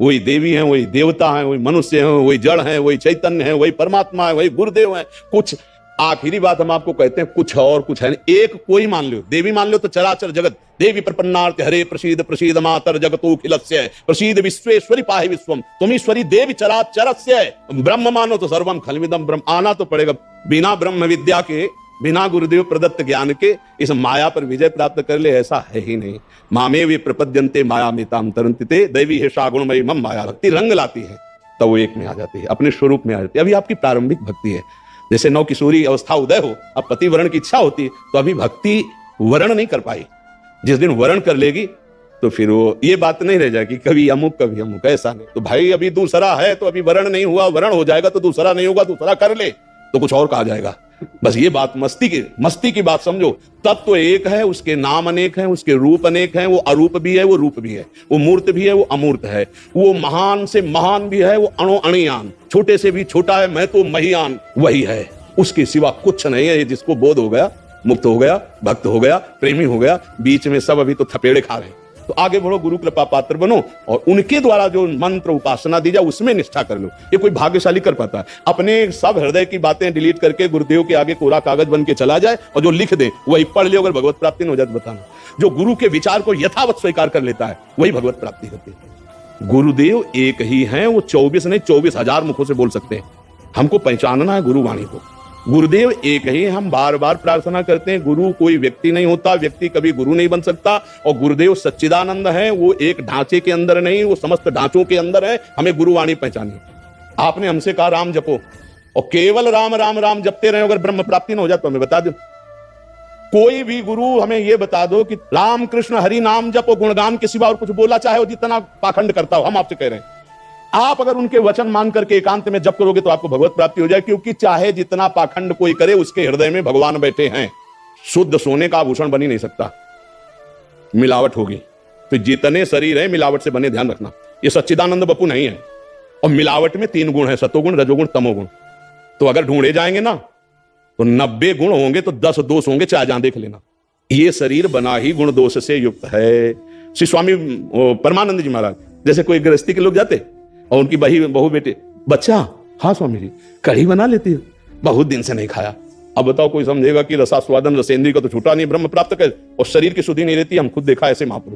वही देवी हैं, वही देवता हैं, वही मनुष्य हैं, वही जड़ हैं, वही चैतन्य है, वही परमात्मा है, वही गुरुदेव हैं। कुछ आखिरी बात हम आपको कहते हैं, कुछ और कुछ है नहीं। एक कोई मान लो, देवी मान लो तो चराचर जगत। देवी प्रपन्नार्थ हरे प्रसीद प्रसीद मातर जगतोखिलस्य प्रसीद विश्वेश्वरी पाहि विश्वम तुमीश्वरी देवी चराचरस्य। ब्रह्म मानो तो सर्वम खलविदम ब्रह्म। आना तो पड़ेगा। बिना ब्रह्म विद्या के, बिना गुरुदेव प्रदत्त ज्ञान के इस माया पर विजय प्राप्त कर ले, ऐसा है ही नहीं। मामे वे प्रपद्यन्ते माया मिताम तरन्तिते दैवी है शागुणमयी मम माया। भक्ति रंग लाती है तब वो एक में आ जाती है, अपने स्वरूप में आ जाती है। अभी आपकी प्रारंभिक भक्ति है, जैसे नव किशोरी अवस्था उदय हो, अब पति वरण की इच्छा होती है, तो अभी भक्ति वरण नहीं कर पाई। जिस दिन वरण कर लेगी तो फिर वो ये बात नहीं रह जाएगी कभी अमुक कभी अमुक, ऐसा नहीं। तो भाई अभी दूसरा है तो अभी वरण नहीं हुआ, वरण हो जाएगा तो दूसरा नहीं होगा, दूसरा कर ले तो कुछ और कहा जाएगा। बस ये बात मस्ती की बात समझो। तत्व तो एक है, उसके नाम अनेक हैं, उसके रूप अनेक हैं। वो अरूप भी है, वो रूप भी है, वो मूर्त भी है, वो अमूर्त है। वो महान से महान भी है, वो अणो अणियान, छोटे से भी छोटा है, मैं तो महियान, वही है। उसके सिवा कुछ नहीं है। जिसको बोध हो गया, मुक्त हो गया, भक्त हो गया, प्रेमी हो गया, बीच में सब अभी तो थपेड़े खा रहे हैं। तो आगे बढ़ो, गुरु कृपा पात्र बनो और उनके द्वारा जो मंत्र उपासना दी जाए उसमें निष्ठा कर लो। ये कोई भाग्यशाली कर पाता है? अपने सब हृदय की बातें डिलीट करके गुरुदेव के आगे कोरा कागज बन के चला जाए और जो लिख दे वही पढ़ ले, अगर भगवत प्राप्ति नहीं हो जाए तो बताना। जो गुरु के विचार को यथावत स्वीकार कर लेता है वही भगवत प्राप्ति होती है। गुरुदेव एक ही है, वो 24 नहीं 24,000 मुखों से बोल सकते हैं। हमको पहचानना है गुरुवाणी को। गुरुदेव एक ही। हम बार बार प्रार्थना करते हैं, गुरु कोई व्यक्ति नहीं होता, व्यक्ति कभी गुरु नहीं बन सकता। और गुरुदेव सच्चिदानंद है, वो एक ढांचे के अंदर नहीं, वो समस्त ढांचों के अंदर है। हमें गुरुवाणी पहचानी। आपने हमसे कहा राम जपो और केवल राम राम राम जपते रहे, अगर ब्रह्म प्राप्ति न हो जाए तो हमें बता दो। कोई भी गुरु हमें यह बता दो कि राम कृष्ण हरि नाम जपो, गुणगान के सिवा और कुछ बोला चाहे वो जितना पाखंड करता हो। हम आपसे कह रहे हैं, आप अगर उनके वचन मान करके एकांत में जप करोगे तो आपको भगवत प्राप्ति हो जाए। क्योंकि चाहे जितना पाखंड कोई करे, उसके हृदय में भगवान बैठे हैं। शुद्ध सोने का आभूषण बन ही नहीं सकता, मिलावट होगी। तो जितने शरीर है मिलावट से बने, ध्यान रखना। ये सच्चिदानंद बपू नहीं है। और मिलावट में 3 गुण है, सतोगुण, रजोगुण, तमोगुण। तो अगर ढूंढे जाएंगे ना तो 90 गुण होंगे तो 10 दोष होंगे, चाहे जहां देख लेना। ये शरीर बना ही गुण दोष से युक्त है। श्री स्वामी परमानंद जी महाराज जैसे कोई गृहस्थी के लोग जाते और उनकी बहू बेटे, बच्चा हाँ स्वामी जी कढ़ी बना लेती है, बहुत दिन से नहीं खाया। अब बताओ कोई समझेगा कि रसास्वादन रसेंद्री का तो छूटा नहीं, ब्रह्म प्राप्त कर, और शरीर की शुद्धि नहीं रहती। हम खुद देखा ऐसे महापुरुष।